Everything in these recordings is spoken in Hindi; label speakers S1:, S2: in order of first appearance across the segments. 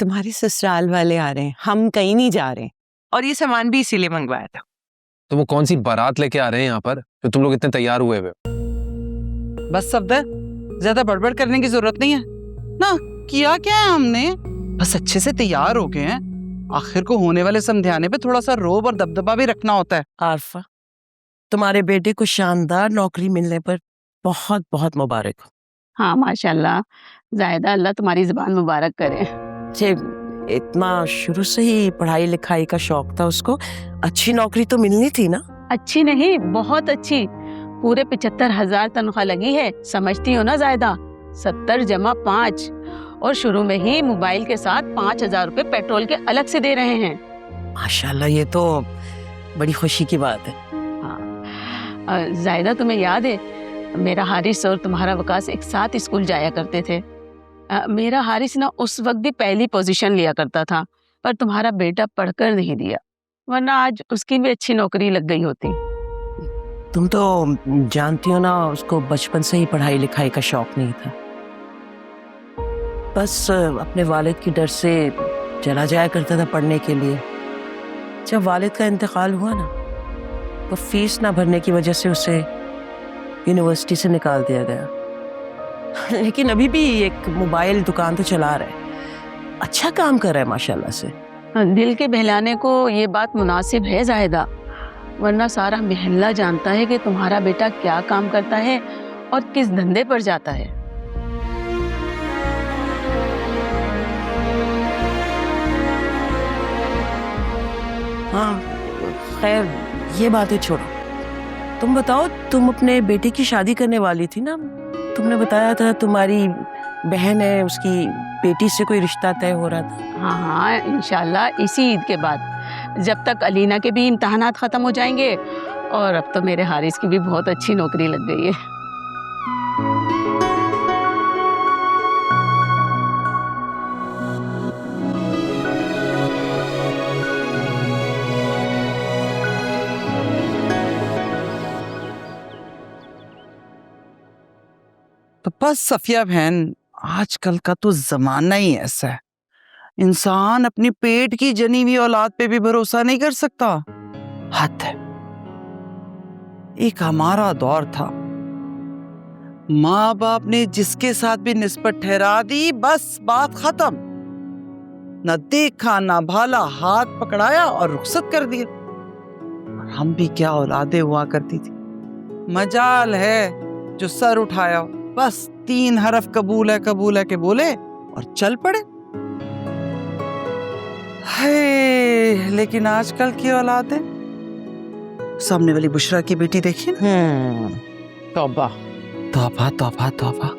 S1: तुम्हारे ससुराल वाले आ रहे हैं, हम कहीं नहीं जा रहे और ये सामान भी इसीलिए मंगवाया था।
S2: तो वो कौन सी बारात लेके आ रहे हैं यहाँ पर जो तुम लोग इतने तैयार हुए हुए?
S3: बस सफदर, ज्यादा बड़बड़ करने की जरूरत नहीं है ना। किया क्या है हमने, बस अच्छे से तैयार हो गए हैं। आखिर को होने वाले समझाने पे थोड़ा सा रोब और दबदबा भी रखना होता है।
S4: आरफा, तुम्हारे बेटे को शानदार नौकरी मिलने पर बहुत बहुत मुबारक हो।
S5: हाँ माशाल्लाह, जायदा अल्लाह तुम्हारी जुबान मुबारक करे।
S4: जे इतना शुरू से ही पढ़ाई लिखाई का शौक था उसको, अच्छी नौकरी तो मिलनी थी ना।
S5: अच्छी नहीं, बहुत अच्छी। पूरे 75,000 तनख्वाह लगी है, समझती हो ना जायदा। 70 जमा 5 और शुरू में ही मोबाइल के साथ 5,000 रुपए पेट्रोल के अलग से दे रहे हैं।
S4: माशाल्लाह, ये तो बड़ी खुशी की बात है।
S5: हाँ जायदा, तुम्हें याद है मेरा हारिस और तुम्हारा वकास एक साथ स्कूल जाया करते थे। मेरा हारिस ना उस वक्त भी पहली पोजीशन लिया करता था, पर तुम्हारा बेटा पढ़कर नहीं दिया, वरना आज उसकी भी अच्छी नौकरी लग गई होती।
S4: तुम तो जानती हो ना, उसको बचपन से ही पढ़ाई लिखाई का शौक नहीं था। बस अपने वालिद की डर से चला जाया करता था पढ़ने के लिए। जब वालिद का इंतकाल हुआ ना, तो फीस ना भरने की वजह से उसे यूनिवर्सिटी से निकाल दिया गया। लेकिन अभी भी एक मोबाइल दुकान तो चला रहा है, अच्छा काम कर रहा है माशाल्लाह से।
S5: दिल के बहलाने को ये बात मुनासिब है जायदा, वरना सारा मोहल्ला जानता है कि तुम्हारा बेटा क्या काम करता है और किस धंधे पर जाता है।
S4: हाँ खैर, ये बातें छोड़ो। तुम बताओ, तुम अपने बेटे की शादी करने वाली थी ना। तुमने बताया था तुम्हारी बहन है, उसकी बेटी से कोई रिश्ता तय हो रहा था।
S5: हाँ हाँ, इंशाल्लाह इसी ईद के बाद, जब तक अलीना के भी इम्तहानात ख़त्म हो जाएंगे। और अब तो मेरे हारिस की भी बहुत अच्छी नौकरी लग गई है।
S3: तो बस सफिया बहन, आजकल का तो जमाना ही ऐसा है, इंसान अपनी पेट की जनी हुई औलाद पे भी भरोसा नहीं कर सकता। हद है। एक हमारा दौर था, माँ बाप ने जिसके साथ भी निस्बत ठहरा दी, बस बात खत्म। न देखा ना भाला, हाथ पकड़ाया और रुखसत कर दिया। और हम भी क्या औलादे हुआ करती थी। मजाल है जो सर उठाया, बस 3 हरफ कबूल है के बोले और चल पड़े। है, लेकिन आजकल की औलादें, सामने वाली बुशरा की बेटी देखी ना,
S1: तौबा
S3: तौबा तौबा तौबा।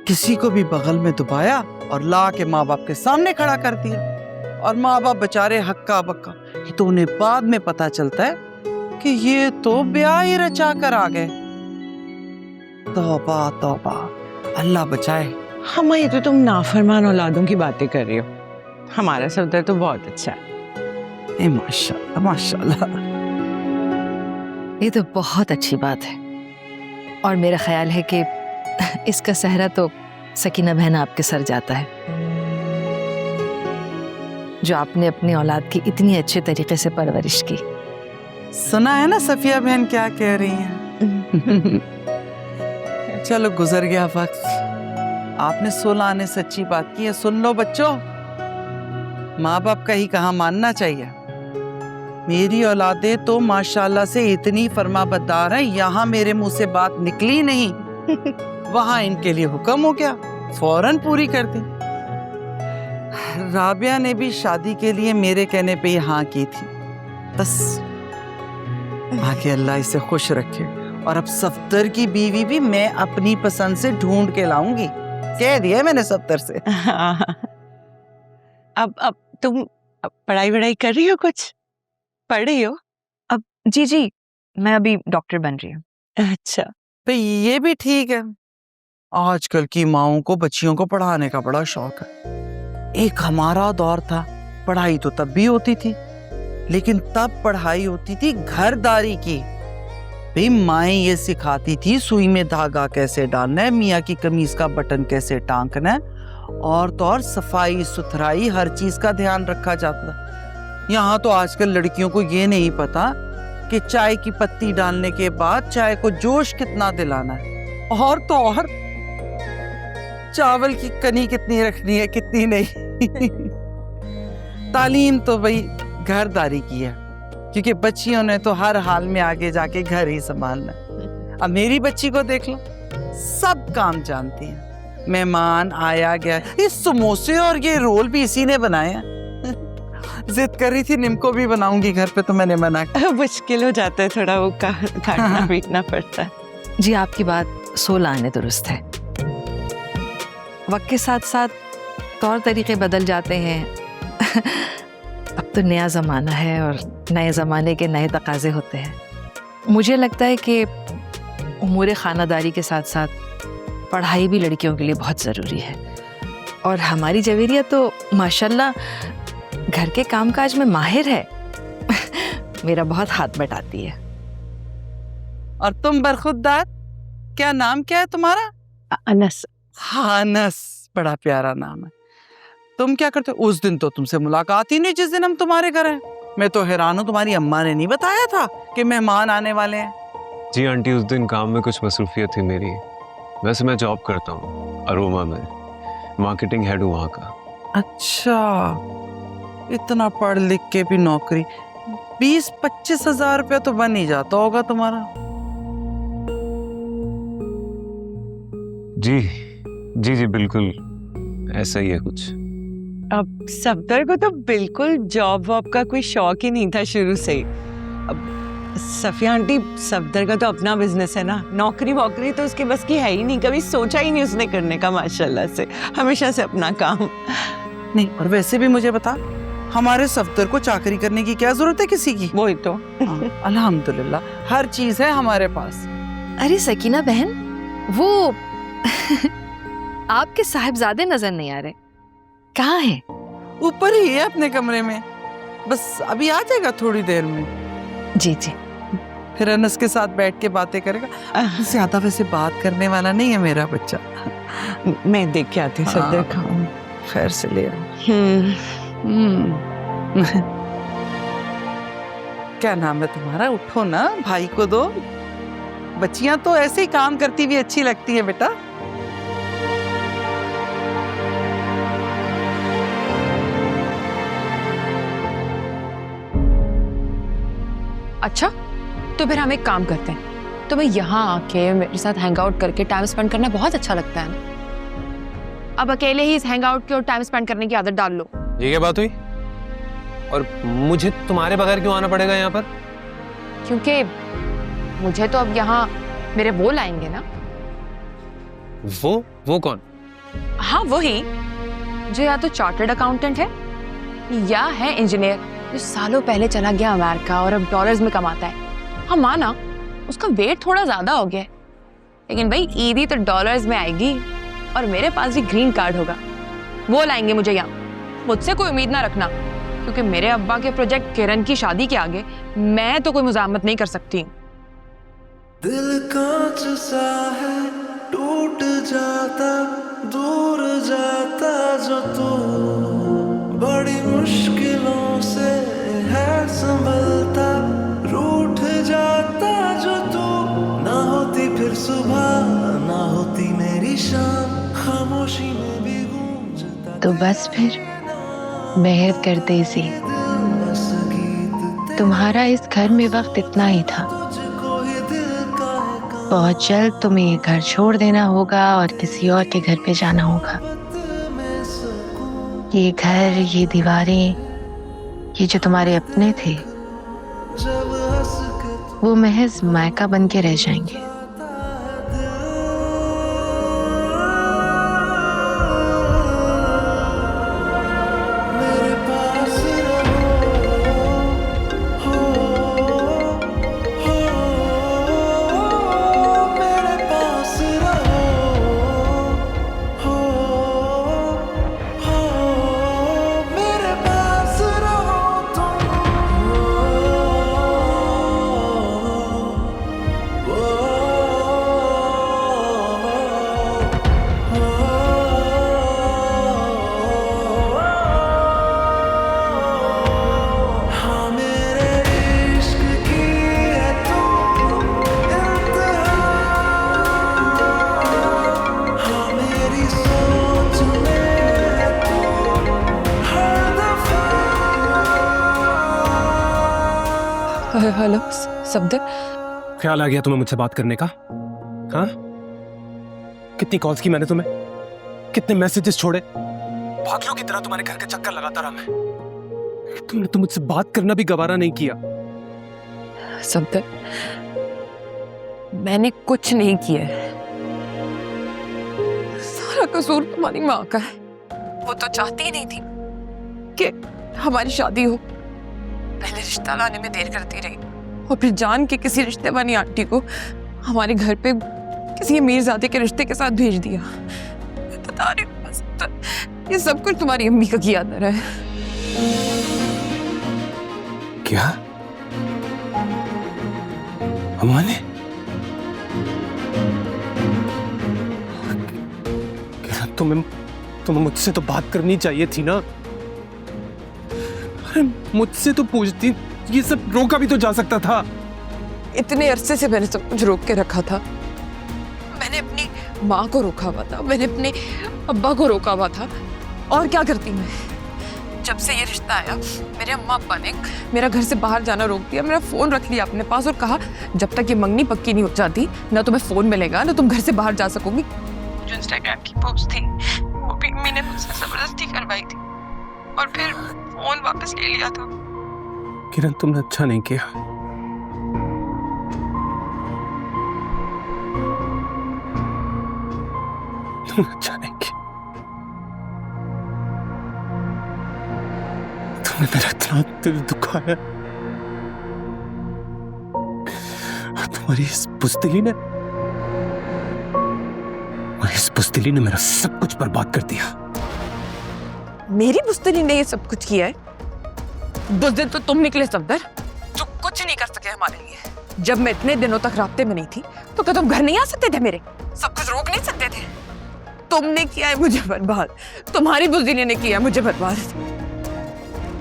S3: किसी को भी बगल में दबाया और ला के माँ बाप के सामने खड़ा कर दिया। और माँ बाप बेचारे हक्का बक्का। ये तो उन्हें बाद में पता चलता है कि ये तो ब्याह ही रचा कर आ गए। तौबा तौबा, अल्लाह बचाए।
S1: हम ये तो तुम नाफरमान औलादों की बातें कर रही हो, हमारा सफदर तो बहुत अच्छा है।
S3: माशाल्लाह माशाल्लाह।
S6: ये तो बहुत अच्छी बात है, और मेरा ख्याल है कि इसका सहरा तो सकीना बहन आपके सर जाता है, जो आपने अपनी औलाद की इतनी अच्छे तरीके से परवरिश की।
S3: सुना है ना सफिया बहन क्या कह रही हैं? चलो गुजर गया वक्त, आपने 16 आने सच्ची बात की है। सुन लो बच्चों, माँ बाप का ही कहा मानना चाहिए। मेरी औलादें तो माशाल्लाह से इतनी फरमाबरदार हैं, यहाँ मेरे मुंह से बात निकली नहीं, वहां इनके लिए हुक्म हो गया, फौरन पूरी कर दी। राबिया ने भी शादी के लिए मेरे कहने पे ही हाँ की थी। बस आगे अल्लाह इसे खुश रखे। और अब सफदर की बीवी भी मैं अपनी पसंद से ढूंढ के लाऊंगी, कह दिया मैंने सफदर से।
S1: अब तुम पढ़ाई वढ़ाई कर रही हो, कुछ पढ़ रही हो?
S6: अब जी, मैं अभी डॉक्टर बन रही हूँ।
S1: अच्छा,
S3: तो ये भी ठीक है। आजकल की माओं को बच्चियों को पढ़ाने का बड़ा शौक है। एक हमारा दौर था, पढ़ाई तो तब भी होती थी, लेकिन तब पढ़ाई होती थी घरदारी की। भाई माएँ ये सिखाती थी सुई में धागा कैसे डालना है, मियाँ की कमीज का बटन कैसे टांकना है, और तो और सफाई सुथराई हर चीज का ध्यान रखा जाता है। यहाँ तो आजकल लड़कियों को ये नहीं पता कि चाय की पत्ती डालने के बाद चाय को जोश कितना दिलाना है, और तो और चावल की कनी कितनी रखनी है कितनी नहीं। तालीम तो भाई घरदारी की है, क्योंकि बच्चियों ने तो हर हाल में आगे जाके घर ही संभालना है। अब मेरी बच्ची को देख लो, सब काम जानती है। मेहमान आया गया, ये समोसे और ये रोल भी इसी ने बनाए हैं। जिद कर रही थी निम्को भी बनाऊंगी घर पे, तो मैंने मना किया।
S1: मुश्किल हो जाता है थोड़ा, वो काटना पीटना पड़ता है।
S6: जी आपकी बात 16 आने दुरुस्त है। वक्त के साथ साथ तौर तरीके बदल जाते हैं। अब तो नया ज़माना है और नए ज़माने के नए तकाजे होते हैं। मुझे लगता है कि उमूर खानादारी के साथ साथ पढ़ाई भी लड़कियों के लिए बहुत ज़रूरी है। और हमारी जवेरिया तो माशाल्लाह घर के कामकाज में माहिर है। मेरा बहुत हाथ बटाती है।
S3: और तुम बरखुरदार, क्या नाम क्या है तुम्हारा?
S1: अनस।
S3: हाँ, अनस, बड़ा प्यारा नाम है। तुम क्या करते हो? उस दिन तो तुमसे मुलाकात ही नहीं जिस दिन हम तुम्हारे घर हैं। मैं तो हैरान हूँ, तुम्हारी अम्मा ने नहीं बताया था कि मेहमान आने वाले हैं?
S2: जी आंटी, उस दिन काम में कुछ मसरूफियत थी मेरी। वैसे मैं जॉब करता हूँ अरोमा में, मार्केटिंग हेड हूँ वहाँ का।
S3: अच्छा, इतना पढ़ लिख के भी नौकरी, 20-25 हजार रुपया तो बन ही जाता होगा तुम्हारा।
S2: जी जी जी बिल्कुल ऐसा ही है कुछ।
S1: अब सफदर को तो बिल्कुल जॉब वॉब का कोई शौक ही नहीं था शुरू से ही। अब सफिया आंटी, सफदर का तो अपना बिजनेस है ना, नौकरी वोकरी तो उसके बस की है ही नहीं, कभी सोचा ही नहीं उसने करने का। माशाल्लाह से हमेशा से अपना काम।
S3: नहीं, और वैसे भी मुझे बता, हमारे सफदर को चाकरी करने की क्या जरूरत है किसी की?
S1: वही तो।
S3: अल्हम्दुलिल्लाह हर चीज है हमारे पास।
S6: अरे सकीना बहन, वो आपके साहिबजादे नजर नहीं आ रहे, कहाँ हैं?
S3: ऊपर ही है अपने कमरे में, बस अभी आ जाएगा थोड़ी देर में।
S6: जी जी।
S3: फिर अनस के साथ बैठ के बातें करेगा। ज्यादा वैसे बात करने वाला नहीं है मेरा बच्चा।
S1: मैं देख के आती हूँ सफदर का।
S3: खैर से ले आओ। क्या नाम है तुम्हारा? उठो ना, भाई को दो। बच्चियां तो ऐसे ही काम करती हुई अच्छी लगती है बेटा।
S7: अच्छा, तो फिर हम एक काम करते हैं, तुम्हें यहाँ आके मेरे साथ हैंग आउट करके टाइम स्पेंड करना बहुत अच्छा लगता है ना। अब अकेले ही इस हैंग आउट की और टाइम स्पेंड करने की आदत डाल लो।
S2: ये क्या बात हुई? और मुझे तुम्हारे बगैर क्यों आना पड़ेगा यहाँ पर?
S7: क्योंकि मुझे तो अब यहाँ मेरे वो लाएंगे ना।
S2: वो कौन?
S7: हाँ वही, जो या तो चार्टर्ड अकाउंटेंट है या है इंजीनियर, जो सालों पहले चला गया अमेरिका और अब डॉलर्स में कमाता है। हाँ माना, उसका वेट थोड़ा ज्यादा हो गया, लेकिन भाई ईदी तो डॉलर्स में आएगी और मेरे पास भी ग्रीन कार्ड होगा। वो लाएंगे मुझे यहाँ। मुझसे कोई उम्मीद ना रखना, क्योंकि मेरे अब्बा के प्रोजेक्ट किरण की शादी के आगे मैं तो कोई मुजामत नहीं कर सकती।
S8: दिल कांच सा है, टूट जाता, दूर जाता जो तू, बड़ी मुश्किलों से है संभलता, रूठ जाता जो तू, ना होती फिर सुबह, ना होती मेरी शाम, खामोशी में भी गूंजता।
S9: तो बस फिर मेहर कर देसी, तुम्हारा इस घर में वक्त इतना ही था। बहुत जल्द तुम्हें ये घर छोड़ देना होगा और किसी और के घर पे जाना होगा। ये घर, ये दीवारें, ये जो तुम्हारे अपने थे, वो महज मायका बन के रह जाएंगे।
S8: Oh
S7: hello Safdar.
S10: ख्याल आ गया तुम्हें मुझसे बात करने का? हाँ, कितनी कॉल्स की मैंने तुम्हें, कितने मैसेजेस छोड़े, पागलों की तरह तुम्हारे घर के चक्कर लगाता रहा मैं। तुमने तो मुझसे बात करना भी गवारा नहीं किया।
S7: सफदर, मैंने कुछ नहीं किया है। सारा कसूर तुम्हारी माँ का है। वो तो चाहती ही नहीं थी कि हमारी शादी हो। पहले रिश्ता लाने में देर करती रही और फिर जान के किसी रिश्ते वाली आंटी को हमारे घर पे किसी अमीरजादे के रिश्ते के साथ भेज दिया। मैं बता रही हूँ सफदर, ये सब कुछ तुम्हारी अम्मी का किया धरा है।
S10: क्या अम्मा ने? क्या तुम्हें मुझसे तो बात करनी चाहिए थी ना। अरे मुझसे तो पूछती, ये सब रोका भी तो जा सकता था।
S7: इतने अरसे से मैंने सब कुछ रोक के रखा था। मैंने अपनी माँ को रोका हुआ था, मैंने अपने अब्बा को रोका हुआ था। और क्या करती मैं? जब से ये रिश्ता आया, मेरे अम्मा अब्बा ने मेरा घर से बाहर जाना रोक दिया, मेरा फोन रख लिया अपने पास और कहा जब तक ये मंगनी पक्की नहीं हो जाती ना तुम्हें फोन मिलेगा ना तुम घर से बाहर जा सकोगी। जो इंस्टाग्राम की पोस्ट थी वो भी मैंने मुझसे जबरदस्ती करवाई थी और फिर फोन वापस ले लिया था।
S10: किरण, तुमने अच्छा नहीं किया। तुमने अच्छा नहीं किया। तुमने मेरा इतना दिल दुखाया। तुम्हारी इस बुज़दिली ने मेरा सब कुछ बर्बाद कर दिया।
S7: मेरी बुज़दिली ने ये सब कुछ किया है? बुज़दिल तो तुम निकले सफदर, जो कुछ नहीं कर सके हमारे लिए। जब मैं इतने दिनों तक रास्ते में नहीं थी तो क्या तुम घर नहीं आ सकते थे? मेरे सब कुछ रोक नहीं सकते थे? तुमने किया है मुझे बर्बाद, तुम्हारी बुज़दिली ने किया है मुझे बर्बाद।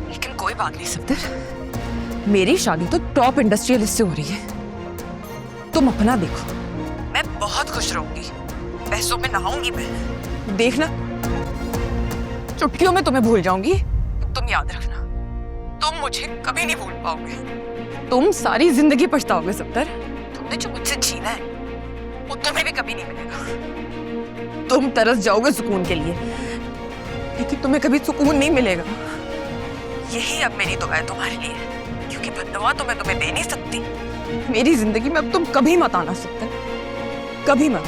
S7: लेकिन कोई बात नहीं सफदर, मेरी शादी तो टॉप इंडस्ट्रियलिस्ट से हो रही है। तुम अपना देखो, मैं बहुत खुश रहूंगी, पैसों में नहाऊंगी मैं। देखना, चुटकियों में तुम्हें भूल जाऊंगी। तुम याद रखना, तुम मुझे कभी नहीं भूल पाओगे। तुम सारी जिंदगी पछताओगे सफदर। तुमने जो मुझसे छीना है वो तुम्हें भी कभी नहीं मिलेगा। तुम तरस जाओगे सुकून के लिए, लेकिन तुम्हें कभी सुकून नहीं मिलेगा। यही अब मेरी दुआ है तुम्हारे लिए, क्योंकि बददुआ तो मैं तुम्हें दे नहीं सकती। मेरी जिंदगी में अब तुम कभी मत आना सकते, कभी मत।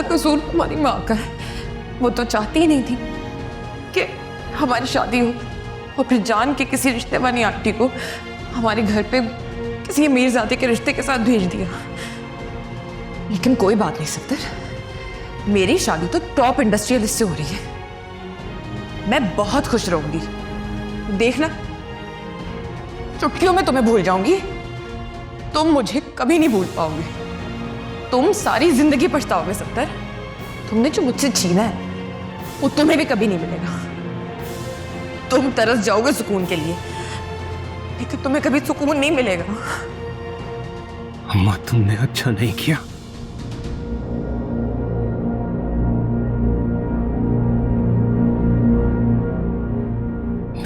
S7: कसूर तुम्हारी माँ का है। वो तो चाहती ही नहीं थी कि हमारी शादी हो और फिर जान के किसी रिश्ते वाली आंटी को हमारे घर पे किसी अमीरजादे के रिश्ते के साथ भेज दिया। लेकिन कोई बात नहीं सफदर, मेरी शादी तो टॉप इंडस्ट्रियलिस्ट से हो रही है। मैं बहुत खुश रहूंगी। देखना, चुटकियों में तुम्हें भूल जाऊंगी। तुम मुझे कभी नहीं भूल पाओगे। तुम सारी जिंदगी पछताओगे सफदर। तुमने जो मुझसे छीना है वो तुम्हें भी कभी नहीं मिलेगा। तुम तरस जाओगे सुकून के लिए, लेकिन तुम्हें कभी सुकून नहीं मिलेगा।
S10: अम्मा, तुमने अच्छा नहीं किया।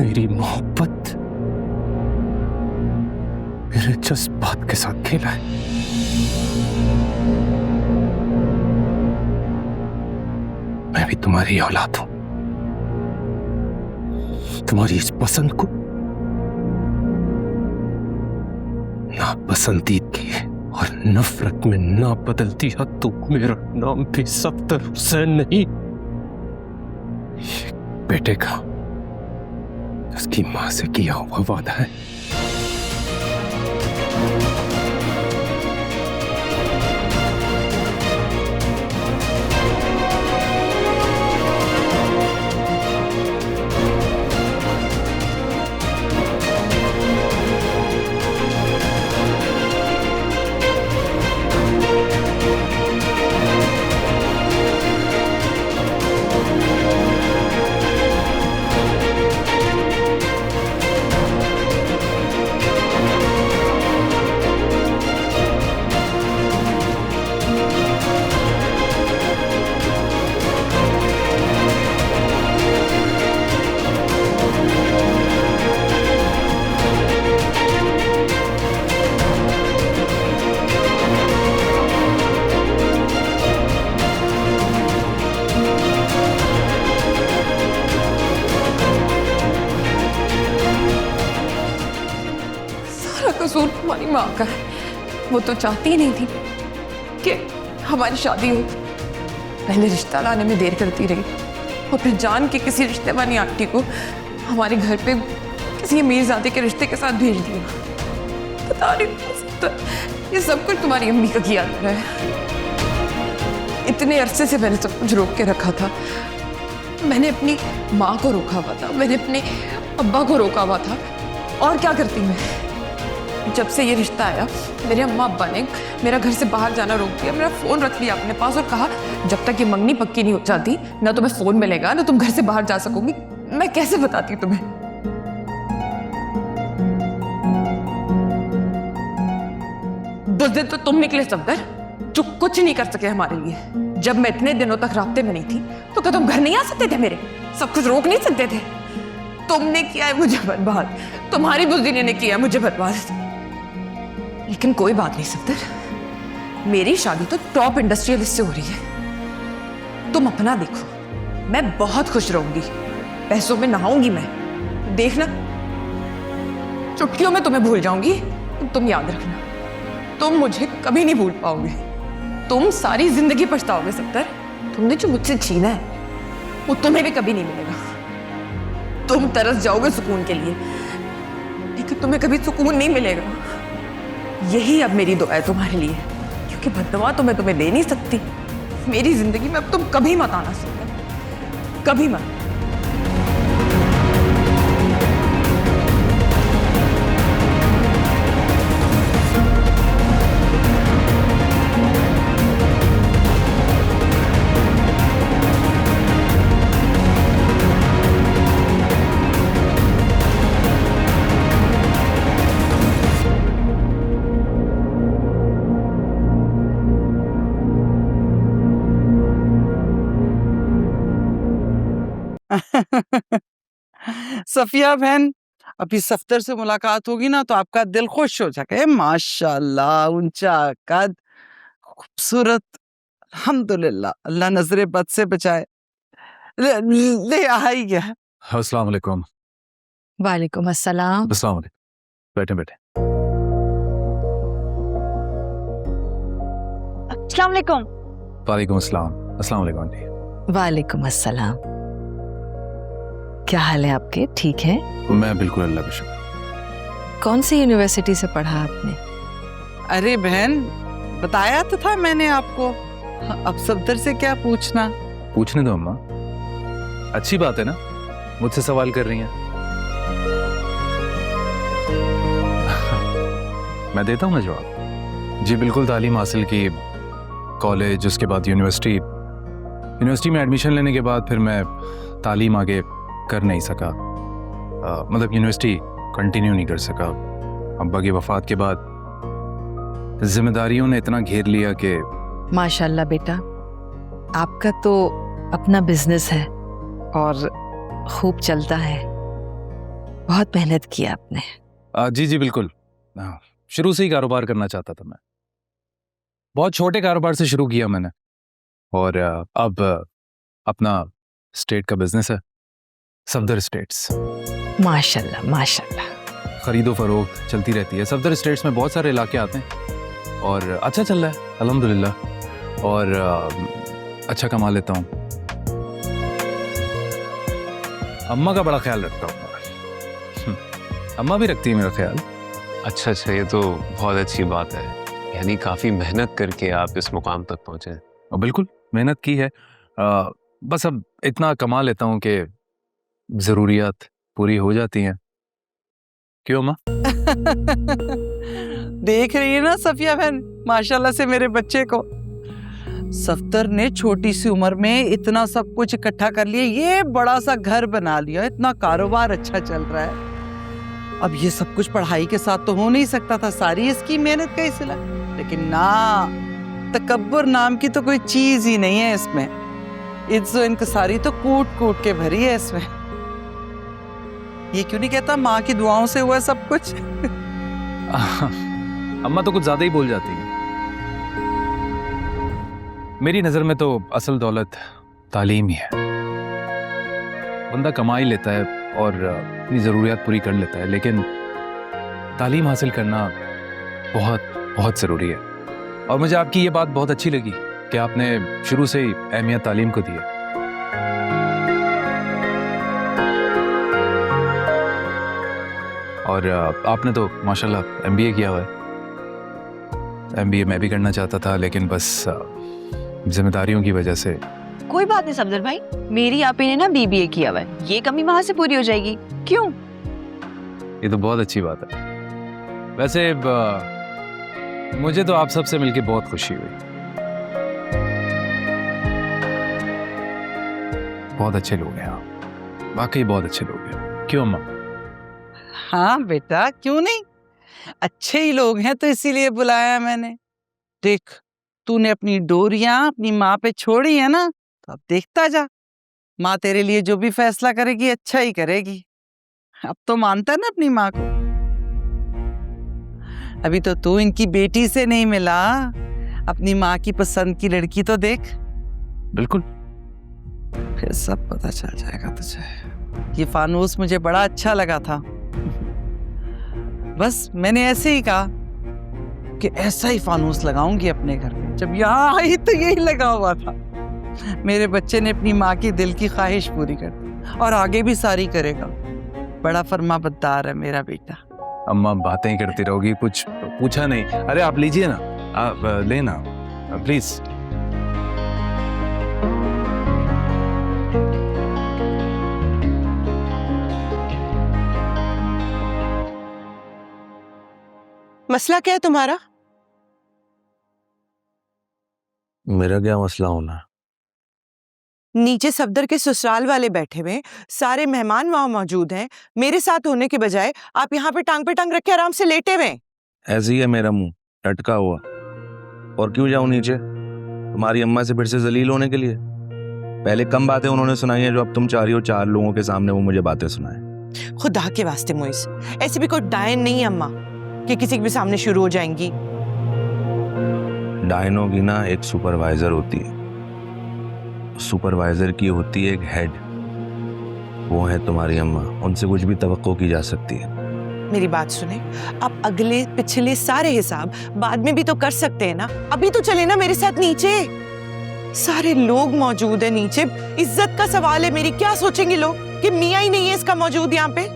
S10: मेरी मोहब्बत मेरे जज्बात के साथ खेला है। मैं भी तुम्हारी औलाद हूं। तुम्हारी इस पसंद को नापसंदीदगी और नफरत में ना बदल दिया तो मेरा नाम भी सफदर हुसैन नहीं, बेटे का उसकी मां से किया हुआ वादा है।
S7: कसूर तुम्हारी माँ का है। वो तो चाहती ही नहीं थी कि हमारी शादी हो। पहले रिश्ता लाने में देर करती रही और फिर जान के किसी रिश्ते वाली आंटी को हमारे घर पे किसी अमीरजादे के रिश्ते के साथ भेज दिया। पता नहीं ये सब कुछ तुम्हारी अम्मी का किया जा रहा है। इतने अरसे से मैंने सब कुछ रोक के रखा था। मैंने अपनी माँ को रोका हुआ था, मैंने अपने अब्बा को रोका हुआ था। और क्या करती मैं? जब से ये रिश्ता आया मेरे अम्मा अब्बा ने मेरा घर से बाहर जाना रोक दिया, मेरा फ़ोन रख लिया अपने पास और कहा जब तक ये मंगनी पक्की नहीं हो जाती ना तुम्हें फ़ोन मिलेगा ना तुम घर से बाहर जा सकोगी। मैं कैसे बताती तुम्हें? बुज़दिल तो तुम निकले सफदर, जो कुछ नहीं कर सके हमारे लिए। जब मैं इतने दिनों तक रास्ते में नहीं थी तो क्या तुम घर नहीं आ सकते थे? मेरे सब कुछ रोक नहीं सकते थे? तुमने किया है मुझे बर्बाद, तुम्हारी बुज़दिल ने किया है मुझे बर्बाद। लेकिन कोई बात नहीं सफदर, मेरी शादी तो टॉप इंडस्ट्रियलिस्ट से हो रही है। तुम अपना देखो, मैं बहुत खुश रहूंगी, पैसों में नहाऊंगी मैं। देखना चुटकियों में तुम्हें भूल जाऊंगी। तुम याद रखना, तुम मुझे कभी नहीं भूल पाओगे। तुम सारी जिंदगी पछताओगे सफदर। तुमने जो मुझसे छीना है वो तुम्हें भी कभी नहीं मिलेगा। तुम तरस जाओगे सुकून के लिए, लेकिन तुम्हें कभी सुकून नहीं मिलेगा। यही अब मेरी दुआ है तुम्हारे लिए, क्योंकि बददुआ तो मैं तुम्हें दे नहीं सकती। मेरी जिंदगी में अब तुम कभी मत आना सफदर, कभी मत।
S3: सफिया बहन, अभी सफ्तर से मुलाकात होगी ना तो आपका दिल खुश हो जाएगा। माशाल्लाह, ऊंचा कद, खूबसूरत, अल्हम्दुलिल्लाह, अल्लाह नजरे बद से बचाए। ले आई गया।
S11: अस्सलाम वालेकुम।
S6: वालेकुम अस्सलाम।
S11: अस्सलाम वालेकुम। बैठे बैठे।
S1: अस्सलाम वालेकुम।
S11: वालेकुम अस्सलाम। अस्सलाम वालेकुम आंटी।
S6: वालेकुम अस्सलाम। क्या हाल है आपके? ठीक है?
S11: मैं बिल्कुल अल्लाह का शुक्र।
S6: कौन सी यूनिवर्सिटी से पढ़ा आपने?
S3: अरे बहन, बताया तो था मैंने आपको। अब सफदर से क्या पूछना?
S11: पूछने दो अम्मा, अच्छी बात है ना, मुझसे सवाल कर रही हैं। मैं देता हूँ ना जवाब। जी बिल्कुल, तालीम हासिल की, कॉलेज, उसके बाद यूनिवर्सिटी में एडमिशन लेने के बाद फिर मैं तालीम आगे कर नहीं सका। मतलब यूनिवर्सिटी कंटिन्यू नहीं कर सका। अब्बा की वफ़ात के बाद जिम्मेदारियों ने इतना घेर लिया कि
S6: माशाल्लाह बेटा, आपका तो अपना बिजनेस है और खूब चलता है। बहुत मेहनत की आपने।
S11: जी जी बिल्कुल, शुरू से ही कारोबार करना चाहता था मैं। बहुत छोटे कारोबार से शुरू किया मैंने और अब अपना स्टेट का बिजनेस है, सफदर स्टेट्स।
S6: माशाल्लाह माशाल्लाह।
S11: खरीदो फरोख्त चलती रहती है। सफदर स्टेट्स में बहुत सारे इलाके आते हैं और अच्छा चल रहा है अल्हम्दुलिल्लाह, और अच्छा कमा लेता हूँ। अम्मा का बड़ा ख्याल रखता हूँ। अम्मा भी रखती है मेरा ख्याल।
S2: अच्छा अच्छा, ये तो बहुत अच्छी बात है। यानी काफ़ी मेहनत करके आप इस मुकाम तक पहुँचे।
S11: बिल्कुल मेहनत की है। बस अब इतना कमा लेता हूँ कि ज़रूरियात पूरी हो जाती हैं। क्यों माँ?
S3: देख रही है ना सफिया बहन, माशाल्लाह से मेरे बच्चे को। सफ्तर ने छोटी सी उम्र में इतना सब कुछ इकट्ठा कर लिया, ये बड़ा सा घर बना लिया, इतना कारोबार अच्छा चल रहा है। अब ये सब कुछ पढ़ाई के साथ तो हो नहीं सकता था, सारी इसकी मेहनत का ही सिला। लेकिन ना, तकब्बुर नाम की तो कोई चीज ही नहीं है इसमें। इज्जो इनकसारी तो कूट कूट के भरी है इसमें। ये क्यों नहीं कहता माँ की दुआओं से हुआ सब कुछ?
S11: अम्मा तो कुछ ज्यादा ही बोल जाती है। मेरी नजर में तो असल दौलत तालीम ही है। बंदा कमा ही लेता है और अपनी ज़रूरियात पूरी कर लेता है, लेकिन तालीम हासिल करना बहुत बहुत ज़रूरी है। और मुझे आपकी ये बात बहुत अच्छी लगी कि आपने शुरू से ही अहमियत तालीम को दी है। और आपने तो माशाल्लाह MBA किया हुआ है। MBA मैं भी करना चाहता था, लेकिन बस जिम्मेदारियों की वजह से।
S7: कोई बात नहीं सफदर भाई, मेरी आपी ने ना BBA किया हुआ है, ये कमी वहां से पूरी हो जाएगी। क्यों?
S11: ये तो बहुत अच्छी बात है। वैसे मुझे तो आप सबसे मिलके बहुत खुशी हुई। बहुत अच्छे लोग हैं आप, वाकई बहुत अच्छे लोग हैं। क्यों अम्मा?
S3: हाँ बेटा, क्यों नहीं, अच्छे ही लोग हैं तो इसीलिए बुलाया मैंने। देख, तूने अपनी डोरियां अपनी माँ पे छोड़ी है ना, तो अब देखता जा, माँ तेरे लिए जो भी फैसला करेगी अच्छा ही करेगी। अब तो मानता है ना अपनी माँ को। अभी तो तू इनकी बेटी से नहीं मिला, अपनी माँ की पसंद की लड़की तो देख।
S11: बिल्कुल,
S3: फिर सब पता चल जाएगा तुझे। ये फानूस मुझे बड़ा अच्छा लगा था, बस मैंने ऐसे ही कहा कि ऐसा ही फानूस लगाऊंगी अपने घर में। जब यहाँ आई तो यही लगा हुआ था। मेरे बच्चे ने अपनी माँ की दिल की ख्वाहिश पूरी कर दी और आगे भी सारी करेगा। बड़ा फरमाबरदार है मेरा बेटा।
S11: अम्मा बातें ही करती रहोगी, कुछ पूछा नहीं। अरे आप लीजिए ना, आप लेना प्लीज।
S1: मसला क्या है तुम्हारा?
S8: मेरा क्या मसला होना?
S1: नीचे सफदर के ससुराल वाले बैठे हुए, सारे मेहमान वहां मौजूद हैं, मेरे साथ होने के बजाय आप यहाँ पे टांग रख के आराम से लेटे हुए।
S8: ऐसे ही है मेरा मुंह, टटका हुआ। और क्यों जाऊं नीचे? तुम्हारी अम्मा से फिर से जलील होने के लिए? पहले कम बातें उन्होंने सुनाई है जो अब तुम चाह रही हो 4 लोगों के सामने वो मुझे बातें सुनाए।
S1: खुदा के वास्ते मोइस, ऐसे भी कोई डायन नहीं है अम्मा कि किसी के भी सामने शुरू हो जाएंगी।
S8: डायनों की ना एक सुपरवाइजर होती है, सुपरवाइजर की होती है एक हेड। वो है तुम्हारी अम्मा, उनसे कुछ भी तवक्को की जा सकती है।
S1: मेरी बात सुने, आप अगले पिछले सारे हिसाब बाद में भी तो कर सकते हैं ना। अभी तो चले ना मेरे साथ नीचे, सारे लोग मौजूद है नीचे। इज्जत का सवाल है मेरी, क्या सोचेंगे लोग कि मियाँ ही नहीं है इसका मौजूद यहाँ पे?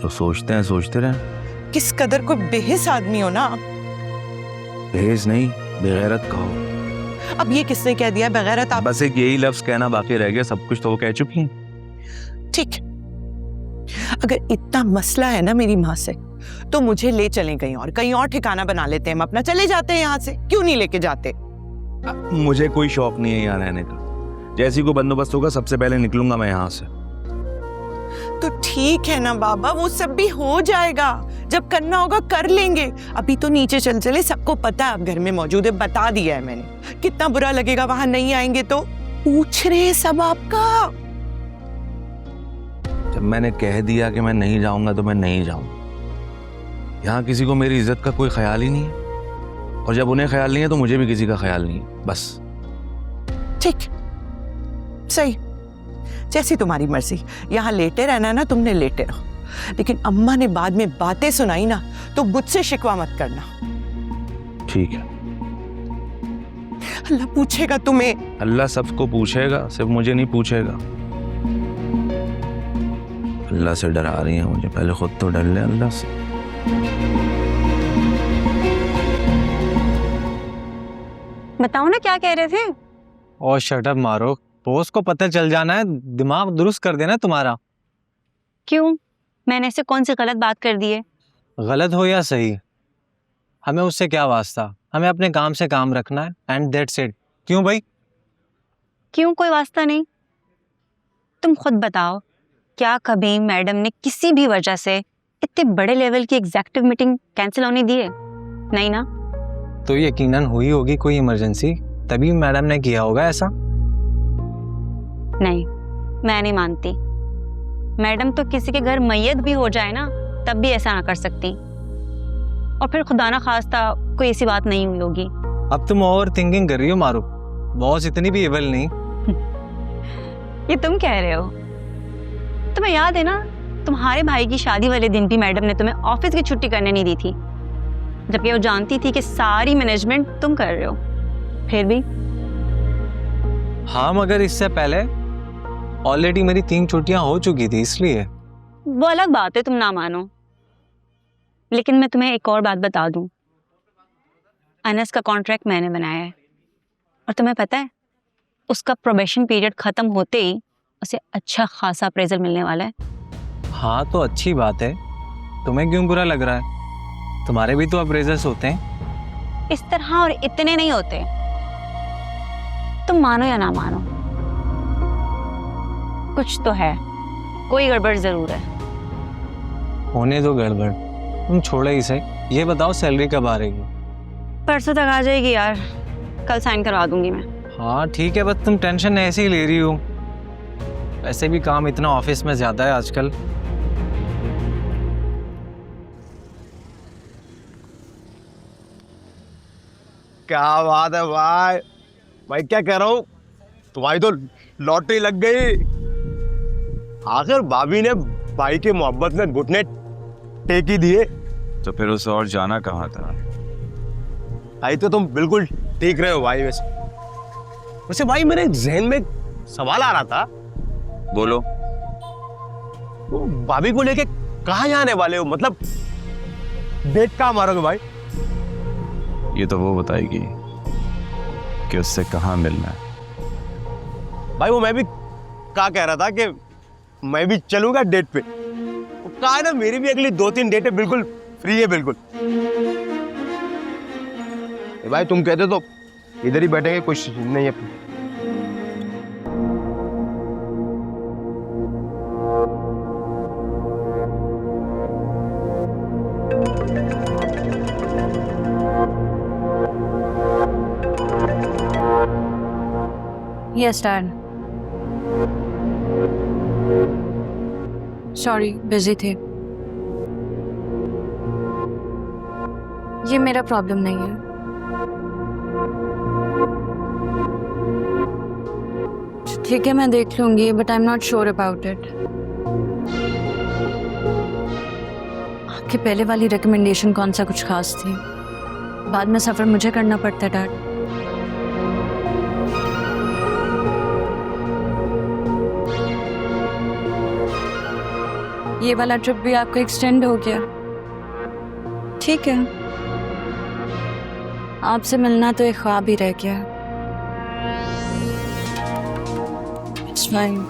S8: तो सोचते हैं, सोचते रहें।
S1: किस कदर को बेहिस आदमी हो ना आप।
S8: बेहिस नहीं, बेगैरत कहो।
S1: अब ये किसने कह दिया बेगैरत? आप
S8: बस एक यही लफ्ज कहना बाकी रह गया, सब कुछ तो वो कह चुकी हैं।
S1: ठीक, अगर इतना मसला है ना मेरी माँ से तो मुझे ले चलें कहीं और ठिकाना बना लेते हैं हम अपना, चले जाते हैं यहाँ से। क्यों नहीं लेके जाते?
S8: मुझे कोई शौक नहीं है यहाँ रहने का। जैसी कोई बंदोबस्त होगा सबसे पहले निकलूंगा मैं यहाँ से।
S1: तो ठीक है ना बाबा, वो सब भी हो जाएगा, जब करना होगा कर लेंगे। अभी तो नीचे चले, सबको पता है आप घर में मौजूद है, बता दिया है मैंने। कितना बुरा लगेगा वहां नहीं आएंगे तो। पूछ रहे सब आपका।
S8: जब मैंने कह दिया कि मैं नहीं जाऊंगा तो मैं नहीं जाऊंगा। यहाँ किसी को मेरी इज्जत का कोई ख्याल ही नहीं है, और जब उन्हें ख्याल नहीं है तो मुझे भी किसी का ख्याल नहीं है। बस
S1: ठीक, सही, जैसी तुम्हारी मर्जी। यहाँ लेटे रहना ना, तुमने लेटे रहो, लेकिन अम्मा ने बाद में बातें सुनाई ना तो मुझसे शिकवा मत करना।
S8: ठीक है।
S1: अल्लाह पूछेगा तुम्हें।
S8: अल्लाह सबको पूछेगा, सिर्फ मुझे नहीं पूछेगा। अल्लाह से डरा रही है मुझे, पहले खुद तो डर ले अल्लाह से।
S12: बताओ ना क्या कह रहे थे?
S13: और शटअप मारो, बॉस को पता चल जाना है, दिमाग दुरुस्त कर देना तुम्हारा।
S12: क्यों? मैंने ऐसे कौन सी गलत बात कर दी है?
S13: गलत हो या सही, हमें उससे क्या वास्ता, हमें अपने काम से काम रखना है एंड दैट्स इट। क्यों भाई?
S12: क्यों कोई वास्ता नहीं? तुम खुद बताओ, क्या कभी मैडम ने किसी भी वजह से इतने बड़े लेवल की एग्जीक्यूटिव मीटिंग कैंसिल होने दी है? नहीं ना?
S13: तो यकीनन हुई होगी कोई इमरजेंसी, तभी मैडम ने किया होगा ऐसा।
S12: नहीं, मैं नहीं मानती। मैडम तो किसी के घर मैयत भी हो जाए ना तब भी ऐसा ना कर सकती, और फिर खुदा ना खास्ता कोई ऐसी बात नहीं हुई होगी।
S13: अब तुम ओवर थिंकिंग कर रही हो मारो, बॉस इतनी भी एवल नहीं।
S12: ये तुम कह रहे हो? तुम्हें याद है ना, तुम्हारे भाई की शादी वाले दिन भी मैडम ने तुम्हें ऑफिस की छुट्टी करने नहीं दी थी। जबकि वो जानती थी कि सारी मैनेजमेंट तुम कर रहे हो, फिर भी।
S13: हाँ, मगर इससे पहले ऑलरेडी मेरी 3 छुट्टियां हो चुकी थी, इसलिए।
S12: वो अलग बात है, तुम ना मानो, लेकिन मैं तुम्हें एक और बात बता दूं, अनस का कॉन्ट्रैक्ट मैंने बनाया है, और तुम्हें पता है उसका प्रोबेशन पीरियड खत्म होते ही उसे अच्छा खासा अप्रेजल मिलने वाला है।
S13: हाँ, तो अच्छी बात है, तुम्हें क्यों बुरा लग रहा है? तुम्हारे भी तो अप्रेजल्स होते हैं।
S12: इस तरह और इतने नहीं होते, तुम मानो या ना मानो, कुछ तो है, कोई गड़बड़ जरूर है।
S13: होने दो गड़बड़, तुम छोड़े इसे। ये बताओ सैलरी कब आ रही है?
S12: परसों तक आ जाएगी यार, कल साइन करवा दूंगी मैं।
S13: हाँ ठीक है, बस तुम टेंशन ऐसे ही ले रही हो, वैसे भी काम इतना ऑफिस में ज्यादा है आजकल।
S14: क्या बात है भाई, भाई क्या कह रहा हूँ, तुम्हारी तो लॉटरी लग गई। आखिर भाभी ने भाई की मोहब्बत में घुटने टेक ही दिए।
S8: तो फिर उसे और जाना कहाँ था?
S14: भाई तो तुम बिल्कुल ठीक रहे हो भाई। वैसे भाई मेरे जहन में सवाल आ रहा था।
S8: बोलो।
S14: तो भाभी को लेके कहाँ जाने वाले हो, मतलब डेट कहाँ मारोगे भाई?
S8: ये तो वो बताएगी कि उससे कहाँ मिलना है।
S14: भाई वो मैं भी कहा कह रहा था कि मैं भी चलूंगा डेट पे। कहा है ना, मेरी भी अगली 2-3 डेटें बिल्कुल फ्री है, बिल्कुल। भाई तुम कहते तो इधर ही बैठेंगे, कुछ नहीं है।
S15: Yes, Dad. Sorry, busy थे। ये मेरा प्रॉब्लम नहीं है। ठीक है, मैं देख लूंगी, but I am not sure about it. आपकी पहले वाली रिकमेंडेशन कौन सा कुछ खास थी? बाद में सफर मुझे करना पड़ता है डैड। ये वाला ट्रिप भी आपका एक्सटेंड हो गया। ठीक है, आपसे मिलना तो एक ख्वाब ही रह गया। It's fine.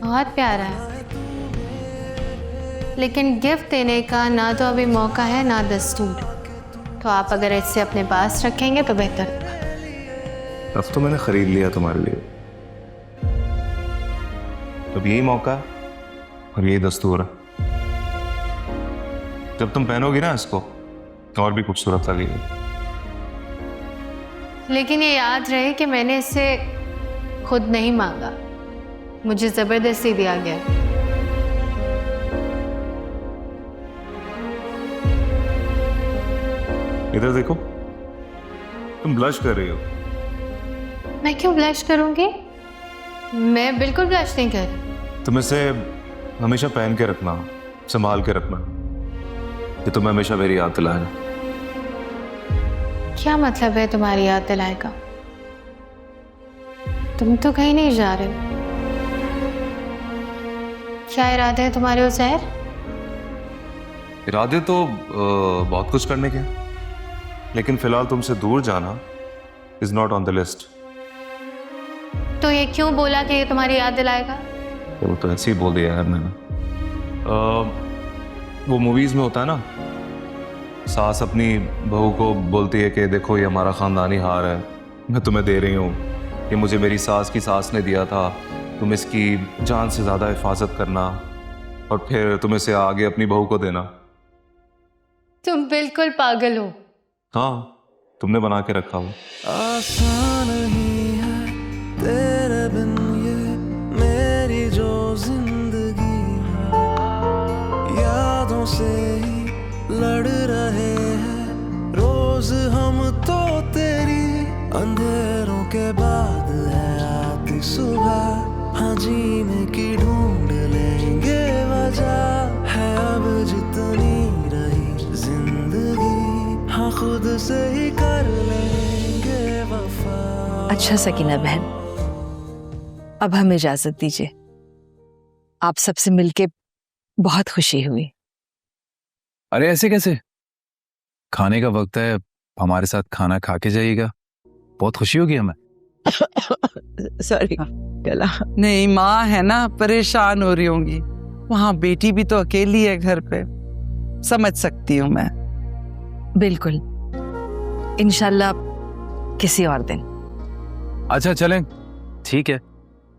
S15: बहुत प्यारा है, लेकिन गिफ्ट देने का ना तो अभी मौका है ना दस्तूर। तो आप अगर इससे अपने पास रखेंगे तो बेहतर होगा।
S8: अब तो मैंने खरीद लिया तुम्हारे लिए, अब यही मौका और यही दस्तूर है। जब तुम पहनोगी ना इसको तो और भी खूबसूरत लगेगी।
S15: लेकिन ये याद रहे कि मैंने इसे खुद नहीं मांगा, मुझे जबरदस्ती दिया गया।
S8: इधर देखो, तुम ब्लश कर रही हो।
S15: मैं क्यों ब्लश करूंगी? मैं बिल्कुल ब्लश नहीं कर रही।
S8: तुम इसे हमेशा पहन के रखना, संभाल के रखना। ये तुम्हें हमेशा मेरी याद दिलाएगा।
S15: क्या मतलब है तुम्हारी याद दिलाएगा? तुम तो कहीं नहीं जा रहे हो। क्या इरादे हैं तुम्हारे उज़ैर?
S8: इरादे तो बहुत कुछ करने के हैं, लेकिन फिलहाल तुमसे दूर जाना is not on the list.
S15: तो ये क्यों बोला कि ये तुम्हारी याद दिलाएगा?
S8: वो तो ऐसे ही बोल दिया यार मैंने। वो मूवीज में होता है ना, सास अपनी बहू को बोलती है कि देखो ये हमारा खानदानी हार है, मैं तुम्हें दे रही हूँ, ये मुझे मेरी सास की सास ने दिया था, तुम इसकी जान से ज़्यादा हिफाजत करना और फिर तुम इसे आगे अपनी बहू को देना।
S15: तुम बिल्कुल पागल हो।
S8: हाँ, तुमने बना के रखा हो।
S16: आसान नहीं है तेरे बिन ये मेरी जो जिंदगी है, यादों से ही लड़ रहे हैं रोज हम तो तेरी, अंधेरों के बाद है आती सुबह, हाँ जीने की ढूंढ लेंगे वजह, है अब जितनी रही जिंदगी, हाँ खुद से ही कर लेंगे वफा।
S6: अच्छा सकीना बहन, अब हमें इजाजत दीजिए। आप सबसे मिलके बहुत खुशी हुई।
S11: अरे ऐसे कैसे? खाने का वक्त है, हमारे साथ खाना खा के जाइएगा, बहुत खुशी होगी हमें।
S1: सॉरी गला।
S3: नहीं, माँ है ना, परेशान हो रही होंगी। वहाँ बेटी भी तो अकेली है घर पे, समझ सकती हूँ मैं।
S6: बिल्कुल, इंशाल्लाह किसी और दिन।
S11: अच्छा चलें, ठीक है,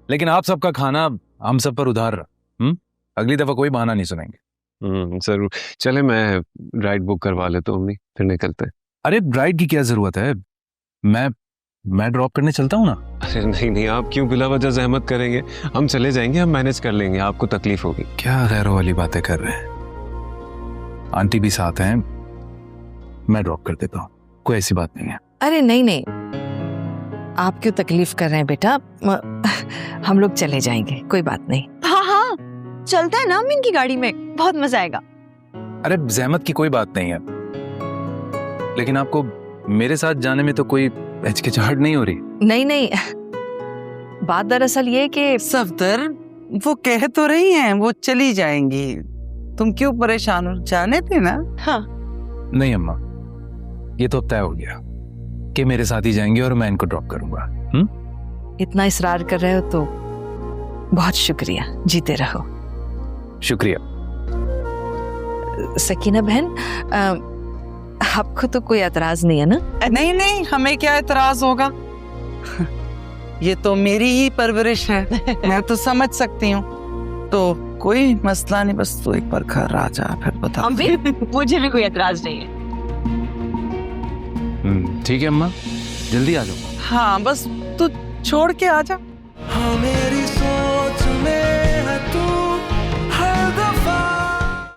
S11: लेकिन आप सबका खाना हम सब पर उधार रहा। अगली दफा कोई बहाना नहीं सुनेंगे।
S2: जरूर। चले, मैं राइड बुक करवा लेता हूँ अम्मी, फिर निकलते हैं।
S11: अरे राइड की क्या जरूरत है, मैं ड्रॉप करने चलता हूँ ना।
S2: अरे नहीं नहीं, आप क्यों बिला वजह जहमत करेंगे, हम चले जाएंगे, हम मैनेज कर लेंगे, आपको तकलीफ होगी।
S11: क्या गैरों वाली बातें कर रहे हैं, आंटी भी साथ हैं, मैं ड्रॉप कर देता हूँ, कोई ऐसी बात नहीं है।
S6: अरे नहीं नहीं, आप क्यों तकलीफ कर रहे हैं बेटा, हम लोग चले जाएंगे, कोई बात नहीं।
S12: हाँ हाँ, चलता है ना अम्मी की गाड़ी में, बहुत मजा आएगा।
S11: अरे जहमत की कोई बात नहीं है, लेकिन आपको मेरे साथ जाने में तो कोई हिचकिचाहट नहीं हो रही?
S6: नहीं नहीं, बात दरअसल ये कि
S3: सफदर वो कह तो रही हैं वो चली जाएंगी, तुम क्यों परेशान हो, जाने थे ना।
S12: हाँ
S11: नहीं अम्मा, ये तो अब तय हो गया कि मेरे साथ ही जाएंगे और मैं इनको ड्रॉप करूंगा।
S6: इतना इसरार कर रहे हो तो बहुत शुक्रिया, जीते रहो।
S11: शुक्रिया।
S6: सकीना बहन, आपको तो कोई एतराज नहीं है ना?
S3: नहीं नहीं, हमें क्या एतराज होगा, ये तो मेरी ही परवरिश है, मैं तो समझ सकती हूँ, तो कोई मसला नहीं, बस तू एक बार घर आ जा फिर बता।
S12: मुझे भी कोई एतराज नहीं है।
S11: ठीक है अम्मा, जल्दी आ जाओ।
S3: हाँ बस तू छोड़ के आ जा।
S16: हाँ मेरी सोच में है तू